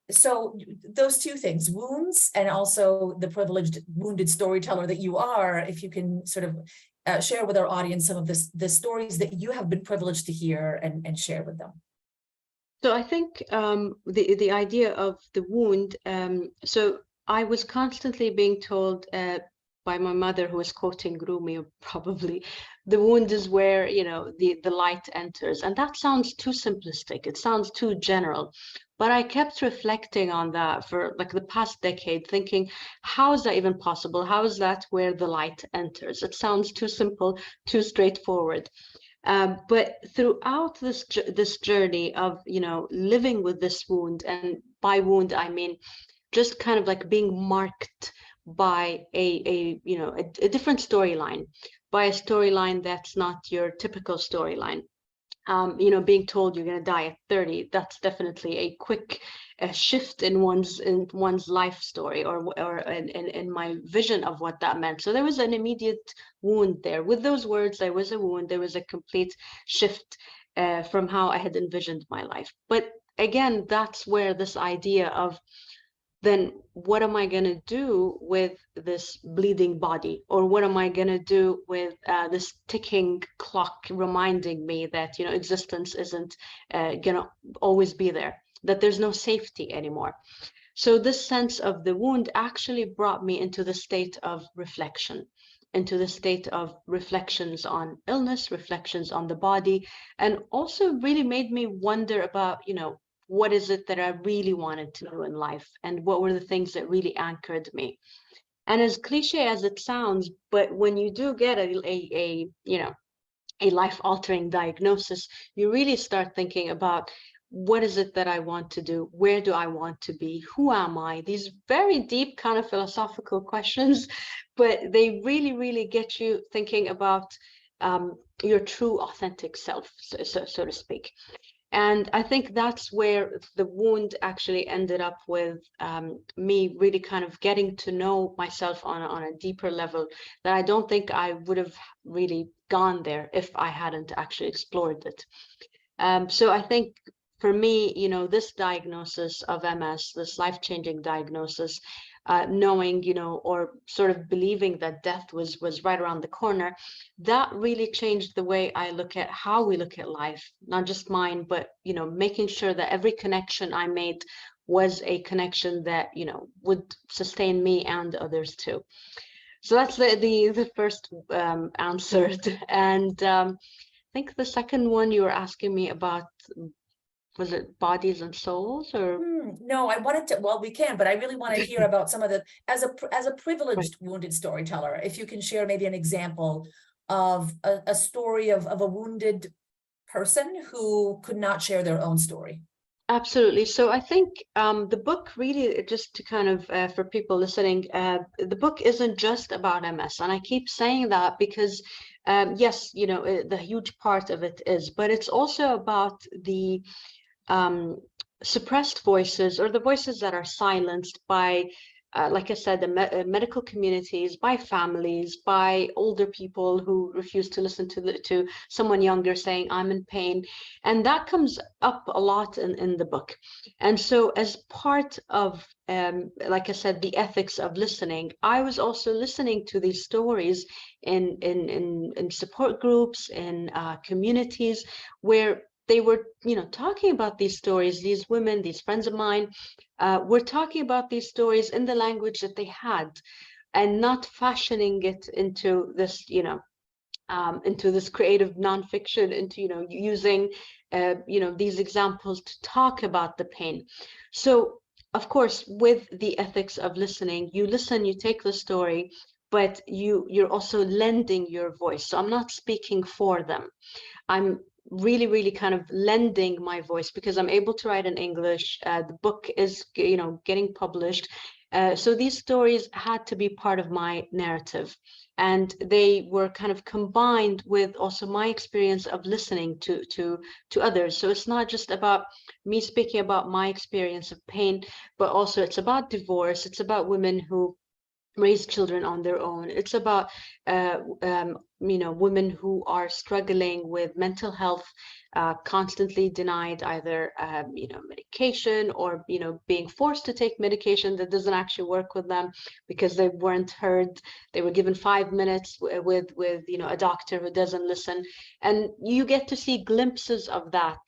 So those two things, wounds and also the privileged wounded storyteller that you are, if you can sort of share with our audience some of the stories that you have been privileged to hear and share with them. So I think the idea of the wound, so I was constantly being told by my mother, who was quoting Rumi, probably, the wound is where, you know, the light enters. And that sounds too simplistic. It sounds too general. But I kept reflecting on that for like the past decade, thinking, how is that even possible? How is that where the light enters? It sounds too simple, too straightforward. But throughout this journey of, you know, living with this wound, and by wound I mean just kind of like being marked by a you know, a different storyline, by a storyline that's not your typical storyline. You know, being told you're going to die at 30, that's definitely a quick shift in one's life story, or in my vision of what that meant. So there was an immediate wound there. With those words, there was a wound. There was a complete shift from how I had envisioned my life. But again, that's where this idea of, then what am I going to do with this bleeding body? Or what am I going to do with this ticking clock reminding me that, you know, existence isn't going to always be there, that there's no safety anymore. So this sense of the wound actually brought me into the state of reflection. into the state of reflections on illness, reflections on the body, and also really made me wonder about, what is it that I really wanted to do in life, and what were the things that really anchored me. And as cliche as it sounds, but when you do get a life-altering diagnosis, you really start thinking about, what is it that I want to do? Where do I want to be? Who am I? These very deep kind of philosophical questions, but they really, really get you thinking about your true authentic self, so to speak. And I think that's where the wound actually ended up with me really kind of getting to know myself on a deeper level that I don't think I would have really gone there if I hadn't actually explored it. So I think for me, this diagnosis of MS, this life-changing diagnosis, knowing, or sort of believing that death was right around the corner, that really changed the way I look at how we look at life, not just mine, but, making sure that every connection I made was a connection that, would sustain me and others too. So that's the first answer. And I think the second one you were asking me about, was it bodies and souls, or? No, I wanted to, well, we can, but I really want to hear about some of the, as a privileged wounded storyteller, if you can share maybe an example of a story of a wounded person who could not share their own story. Absolutely. So I think the book really, just to kind of, for people listening, the book isn't just about MS. And I keep saying that because, yes, the huge part of it is, but it's also about the suppressed voices, or the voices that are silenced by, like I said, the medical communities, by families, by older people who refuse to listen to someone younger saying, I'm in pain. And that comes up a lot in the book. And so as part of, like I said, the ethics of listening, I was also listening to these stories in support groups, in communities where they were, talking about these stories. These women, these friends of mine, were talking about these stories in the language that they had, and not fashioning it into this, into this creative nonfiction, into, using, these examples to talk about the pain. So, of course, with the ethics of listening, you listen, you take the story, but you're also lending your voice. So I'm not speaking for them. I'm really kind of lending my voice because I'm able to write in English. The book is, getting published. So these stories had to be part of my narrative, and they were kind of combined with also my experience of listening to others. So it's not just about me speaking about my experience of pain, but also it's about divorce. It's about women who raise children on their own. It's about women who are struggling with mental health, constantly denied either medication, or being forced to take medication that doesn't actually work with them because they weren't heard. They were given 5 minutes with a doctor who doesn't listen, and you get to see glimpses of that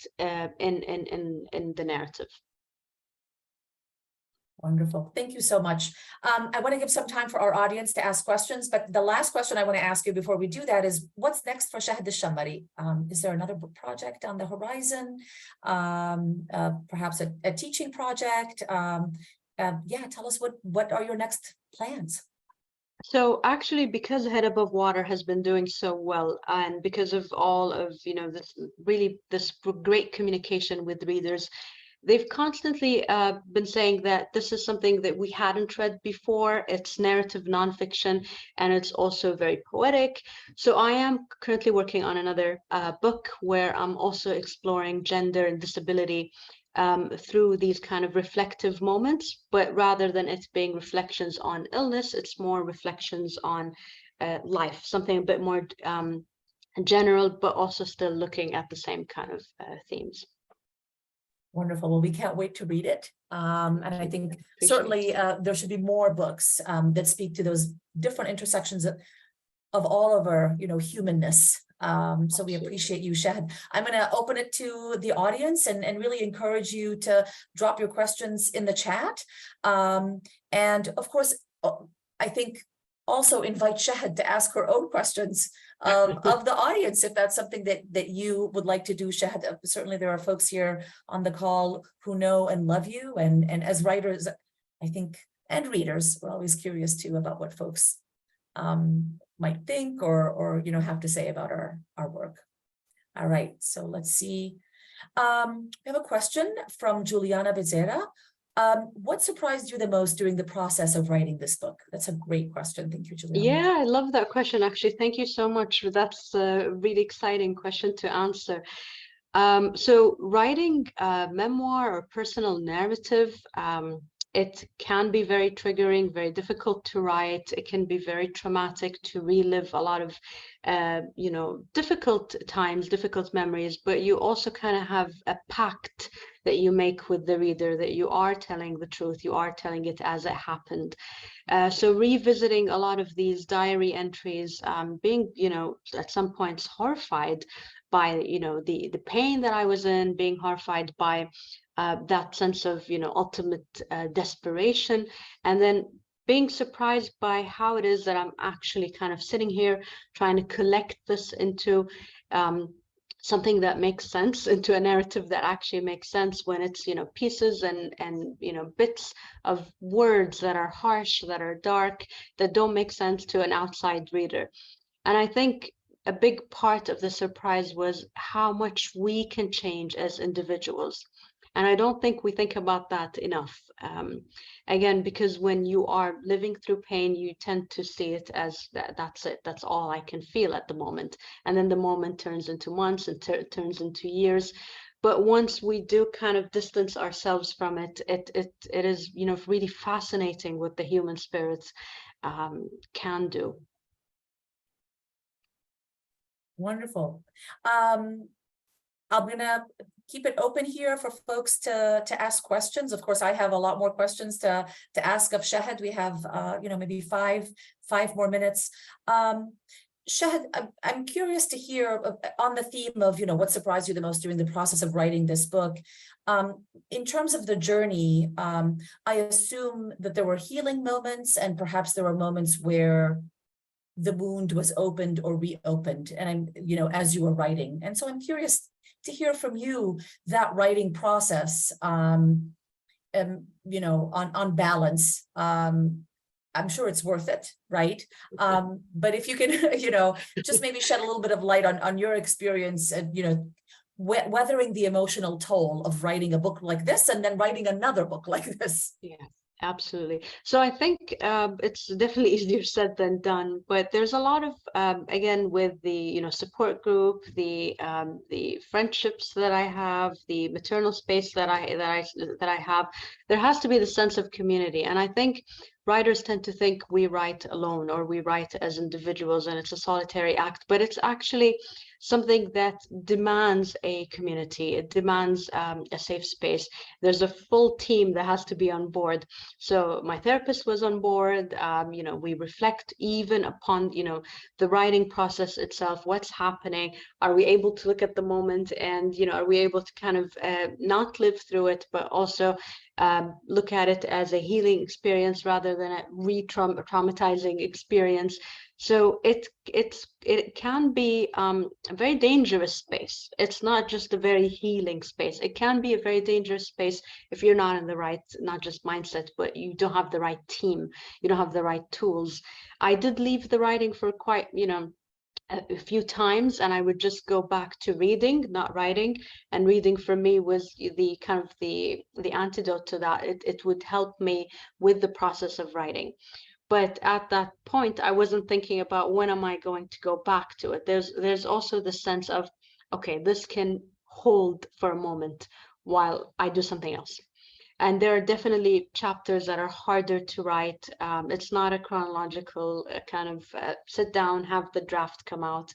in the narrative. Wonderful. Thank you so much. I want to give some time for our audience to ask questions, but the last question I want to ask you before we do that is, what's next for Shahd Alshammari? Is there another project on the horizon? Perhaps a teaching project? Yeah, tell us what are your next plans? So actually, because Head Above Water has been doing so well, and because of all of, this great communication with readers, they've constantly been saying that this is something that we hadn't read before. It's narrative nonfiction, and it's also very poetic. So I am currently working on another book where I'm also exploring gender and disability through these kind of reflective moments, but rather than it being reflections on illness, it's more reflections on life, something a bit more general, but also still looking at the same kind of themes. Wonderful. Well, we can't wait to read it. And I think certainly there should be more books that speak to those different intersections of all of our, humanness. So we appreciate you, Shahd. I'm going to open it to the audience and really encourage you to drop your questions in the chat. And of course, I think also invite Shahd to ask her own questions of the audience, if that's something that you would like to do, Shahd. Certainly there are folks here on the call who know and love you, and as writers, I think, and readers, we're always curious too about what folks might think or you know, have to say about our work. All right, so let's see. We have a question from Juliana Bezerra. What surprised you the most during the process of writing this book? That's a great question. Thank you, Juliana. Yeah, I love that question, actually. Thank you so much. That's a really exciting question to answer. So writing a memoir or personal narrative, it can be very triggering, very difficult to write. It can be very traumatic to relive a lot of, you know, difficult times, difficult memories, but you also kind of have a pact that you make with the reader, that you are telling the truth, you are telling it as it happened. So revisiting a lot of these diary entries, being, you know, at some points horrified by, you know, the pain that I was in, being horrified by that sense of, you know, ultimate desperation, and then being surprised by how it is that I'm actually kind of sitting here trying to collect this into something that makes sense, into a narrative that actually makes sense, when it's, you know, pieces and you know, bits of words that are harsh, that are dark, that don't make sense to an outside reader. And I think a big part of the surprise was how much we can change as individuals. And I don't think we think about that enough. Again, because when you are living through pain, you tend to see it as that's it, that's all I can feel at the moment. And then the moment turns into months and turns into years. But once we do kind of distance ourselves from it, it is, you know, really fascinating what the human spirit can do. Wonderful. I'm gonna keep it open here for folks to ask questions. Of course, I have a lot more questions to ask of Shahd. We have you know, maybe five more minutes. Shahd, I'm curious to hear on the theme of, you know, what surprised you the most during the process of writing this book. In terms of the journey, I assume that there were healing moments, and perhaps there were moments where the wound was opened or reopened, and I'm, you know, as you were writing. And so I'm curious to hear from you that writing process, you know, on balance. I'm sure it's worth it, right? But if you can, you know, just maybe shed a little bit of light on your experience and, you know, weathering the emotional toll of writing a book like this and then writing another book like this. Yeah. Absolutely. So I think it's definitely easier said than done, but there's a lot of again, with the, you know, support group, the friendships that I have, the maternal space that I have, there has to be the sense of community. And I think writers tend to think we write alone or we write as individuals and it's a solitary act, but it's actually something that demands a community. It demands a safe space. There's a full team that has to be on board. So my therapist was on board. You know, we reflect even upon, you know, the writing process itself. What's happening? Are we able to look at the moment and, you know, are we able to kind of not live through it, but also look at it as a healing experience rather than a re-traumatizing experience. So it can be a very dangerous space. It's not just a very healing space. It can be a very dangerous space if you're not in the right, not just mindset, but you don't have the right team, you don't have the right tools. I did leave the writing for quite, you know, a few times, and I would just go back to reading, not writing. And reading for me was the kind of the antidote to that. It would help me with the process of writing. But at that point, I wasn't thinking about when am I going to go back to it. There's also the sense of, okay, this can hold for a moment while I do something else. And there are definitely chapters that are harder to write. It's not a chronological kind of sit down, have the draft come out,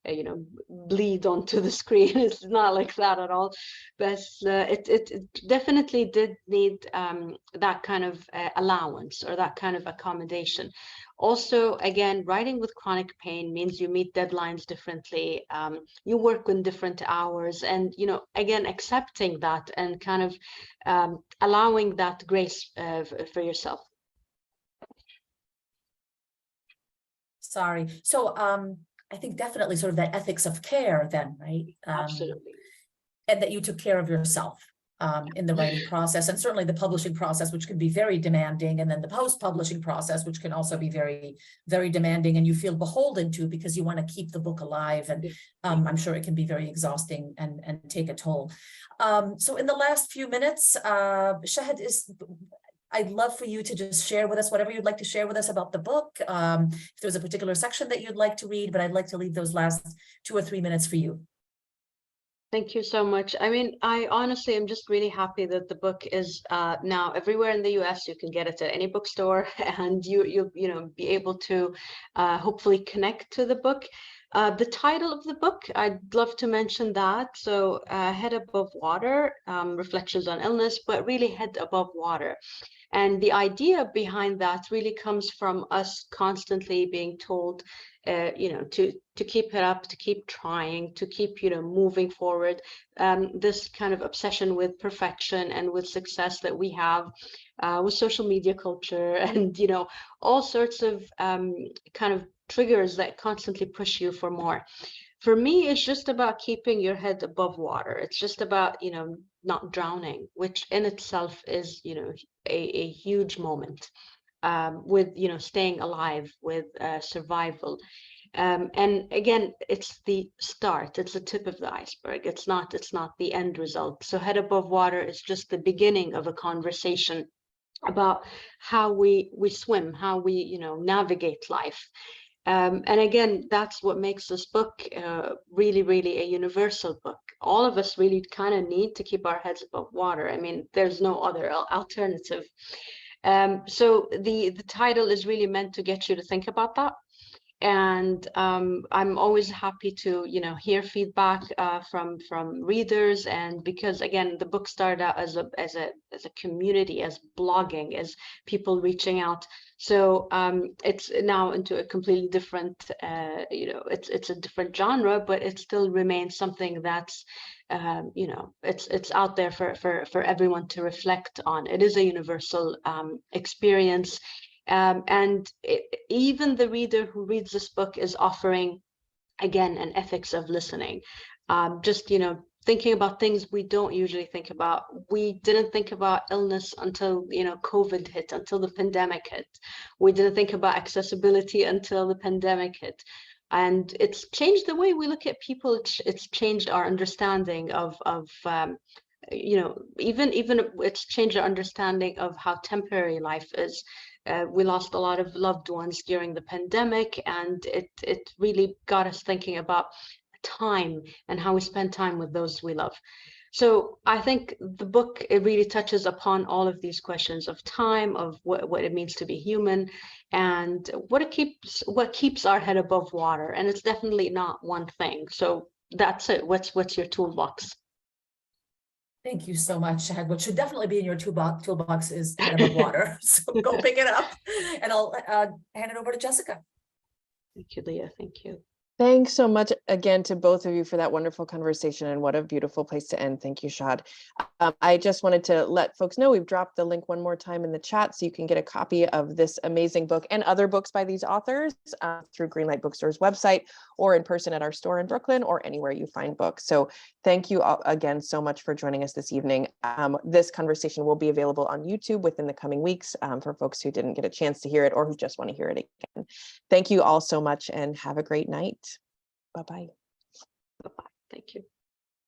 you know, bleed onto the screen. It's not like that at all. But it definitely did need that kind of allowance or that kind of accommodation. Also, again, writing with chronic pain means you meet deadlines differently. You work in different hours, and, you know, again, accepting that and kind of allowing that grace for yourself. Sorry. So I think definitely sort of that ethics of care then, right? Absolutely. And that you took care of yourself in the writing process, and certainly the publishing process, which can be very demanding, and then the post-publishing process, which can also be very, very demanding, and you feel beholden to because you want to keep the book alive. And I'm sure it can be very exhausting and take a toll. So in the last few minutes, Shahd, I'd love for you to just share with us whatever you'd like to share with us about the book. If there's a particular section that you'd like to read, but I'd like to leave those last 2 or 3 minutes for you. Thank you so much. I mean, I honestly am just really happy that the book is now everywhere in the US. You can get it at any bookstore, and you'll be able to hopefully connect to the book. The title of the book, I'd love to mention that. So Head Above Water, Reflections on Illness, but really Head Above Water. And the idea behind that really comes from us constantly being told, to keep it up, to keep trying, to keep, moving forward. This kind of obsession with perfection and with success that we have with social media culture and, all sorts of kind of triggers that constantly push you for more. For me, it's just about keeping your head above water. It's just about, not drowning, which in itself is, a huge moment with, staying alive, with survival. And again, it's the start, it's the tip of the iceberg. It's not the end result. So Head Above Water is just the beginning of a conversation about how we swim, how we, navigate life. And again, that's what makes this book really, really a universal book. All of us really kind of need to keep our heads above water. I mean, there's no other alternative. So the title is really meant to get you to think about that. And I'm always happy to, hear feedback from readers. And because again, the book started out as a community, as blogging, as people reaching out. So it's now into a completely different, it's a different genre, but it still remains something that's, it's out there for everyone to reflect on. It is a universal experience. And even the reader who reads this book is offering, again, an ethics of listening. Just, thinking about things we don't usually think about. We didn't think about illness until, COVID hit, until the pandemic hit. We didn't think about accessibility until the pandemic hit. And it's changed the way we look at people. It's changed our understanding of even it's changed our understanding of how temporary life is. We lost a lot of loved ones during the pandemic, and it really got us thinking about time and how we spend time with those we love. So I think the book, it really touches upon all of these questions of time, of what it means to be human, and what keeps our head above water. And it's definitely not one thing. So that's it. What's your toolbox? Thank you so much, Shahd. What should definitely be in your toolbox is Head Above Water. So go pick it up, and I'll hand it over to Jessica. Thank you, Diya. Thank you. Thanks so much again to both of you for that wonderful conversation, and what a beautiful place to end. Thank you, Shahd. I just wanted to let folks know we've dropped the link one more time in the chat so you can get a copy of this amazing book and other books by these authors through Greenlight Bookstore's website, or in person at our store in Brooklyn, or anywhere you find books. So thank you all again so much for joining us this evening. This conversation will be available on YouTube within the coming weeks for folks who didn't get a chance to hear it or who just want to hear it again. Thank you all so much, and have a great night. Bye-bye. Bye-bye. Thank you.